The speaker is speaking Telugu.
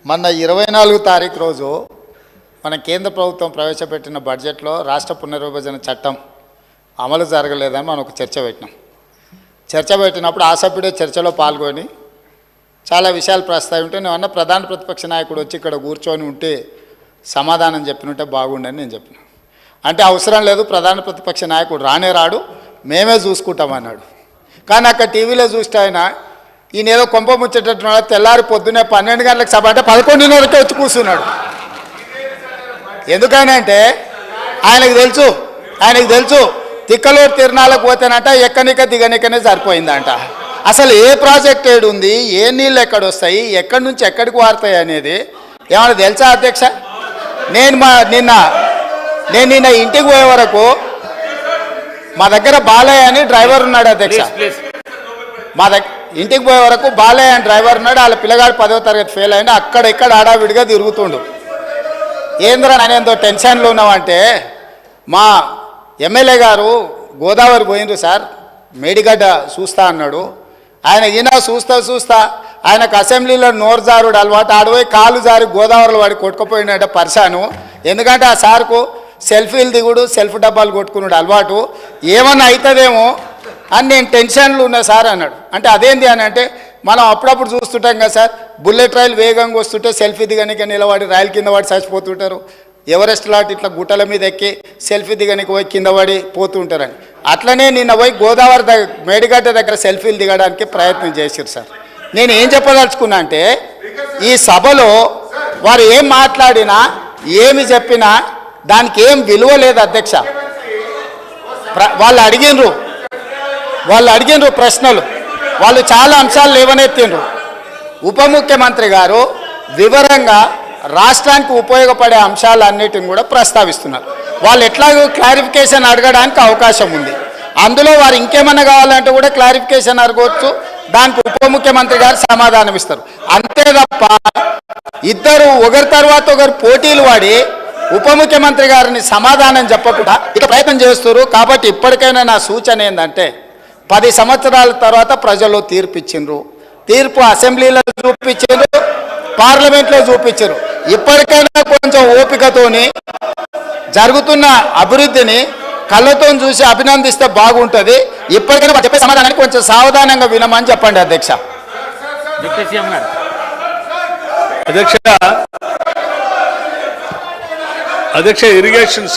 మొన్న 24 తారీఖు రోజు మన కేంద్ర ప్రభుత్వం ప్రవేశపెట్టిన బడ్జెట్లో రాష్ట్ర పునర్విభజన చట్టం అమలు జరగలేదని మనం ఒక చర్చ పెట్టినాం. చర్చ పెట్టినప్పుడు ఆ సభ్యుడే చర్చలో పాల్గొని చాలా విషయాలు ప్రస్తావింటే నేను ప్రధాన ప్రతిపక్ష నాయకుడు వచ్చి ఇక్కడ కూర్చొని ఉంటే సమాధానం చెప్పినట్టే బాగుండని నేను చెప్పిన. అంటే అవసరం లేదు, ప్రధాన ప్రతిపక్ష నాయకుడు రానే రాడు, మేమే చూసుకుంటామన్నాడు. కానీ అక్కడ టీవీలో చూస్తే ఆయన ఈయన ఏదో కొంప ముచ్చేటట్టున్నాడు. తెల్లారి పొద్దున్నే 12 గంటలకు సభ అంటే 11:30కే వచ్చి కూర్చున్నాడు. ఎందుకనంటే ఆయనకు తెలుసు తిక్కలూరు తిరణాలకు పోతేనంట ఎక్కనిక దిగనికనే సరిపోయిందంట. అసలు ఏ ప్రాజెక్ట్ ఏడు ఉంది, ఏ నీళ్ళు ఎక్కడ వస్తాయి, ఎక్కడి నుంచి ఎక్కడికి వారుతాయి అనేది ఏమైనా తెలుసా అధ్యక్ష? నేను నిన్న ఇంటికి పోయే వరకు మా దగ్గర బాలయ్య అని డ్రైవర్ ఉన్నాడు అధ్యక్ష. ఇంటికి పోయే వరకు బాలయ్య అని డ్రైవర్ ఉన్నాడు. వాళ్ళ పిల్లగాడు 10వ తరగతి ఫెయిల్ అయ్యింది. అక్కడెక్కడ ఆడావిడిగా తిరుగుతుండు. ఏంద్రా నేనేందో టెన్షన్లో ఉన్నామంటే మా ఎమ్మెల్యే గారు గోదావరి పోయిండ్రు సార్, మేడిగడ్డ చూస్తా అన్నాడు. ఈయన చూస్తా ఆయనకు అసెంబ్లీలో నోరు జారుడు అలవాటు. ఆడిపోయి కాలు జారి గోదావరిలో వాడి కొట్టుకుపోయినట్ట పరిశాను. ఎందుకంటే ఆ సార్కు సెల్ఫీలు దిగుడు, సెల్ఫ్ డబ్బాలు కొట్టుకున్నాడు అలవాటు. ఏమన్నా అవుతుందేమో అని నేను టెన్షన్లు ఉన్నా సార్ అన్నాడు. అంటే అదేంటి అని అంటే మనం అప్పుడప్పుడు చూస్తుంటాం కదా సార్, బుల్లెట్ రైలు వేగంగా వస్తుంటే సెల్ఫీ దిగనిక నిలబడి రైలు కింద పడి చచ్చిపోతుంటారు. ఎవరెస్ట్ లాంటి ఇట్లా గుట్టల మీద ఎక్కి సెల్ఫీ దిగనికి పోయి కింద పడి పోతుంటారని. అట్లనే నిన్న పోయి గోదావరి మేడిగడ్డ దగ్గర సెల్ఫీలు దిగడానికి ప్రయత్నం చేశారు సార్. నేను ఏం చెప్పదలుచుకున్నా అంటే ఈ సభలో వారు ఏం మాట్లాడినా ఏమి చెప్పినా దానికి ఏం విలువ లేదు అధ్యక్ష. వాళ్ళు అడిగినరు ప్రశ్నలు, వాళ్ళు చాలా అంశాలు లేవనెత్తిండ్రు. ఉప ముఖ్యమంత్రి గారు వివరంగా రాష్ట్రానికి ఉపయోగపడే అంశాలన్నిటిని కూడా ప్రస్తావిస్తున్నారు. వాళ్ళు ఎట్లాగో క్లారిఫికేషన్ అడగడానికి అవకాశం ఉంది. అందులో వారు ఇంకేమన్నా కావాలంటే కూడా క్లారిఫికేషన్ అడగవచ్చు. దానికి ఉప ముఖ్యమంత్రి గారు సమాధానం ఇస్తారు. అంతే తప్ప ఇద్దరు ఒకరి తర్వాత ఒకరు పోటీలు వాడి ఉప ముఖ్యమంత్రి గారిని సమాధానం చెప్పకుండా ఇక ప్రయత్నం చేస్తారు. కాబట్టి ఇప్పటికైనా నా సూచన ఏంటంటే 10 సంవత్సరాల తర్వాత ప్రజలు తీర్పు ఇచ్చిండ్రు. తీర్పు అసెంబ్లీలో చూపించారు, పార్లమెంట్లో చూపించారు. ఇప్పటికైనా కొంచెం ఓపికతోని జరుగుతున్న అభివృద్ధిని కళ్ళతో చూసి అభినందిస్తే బాగుంటుంది. ఇప్పటికైనా చెప్పే సమాధానానికి కొంచెం సావధానంగా వినమని చెప్పండి అధ్యక్ష. అధ్యక్ష ఇరిగేషన్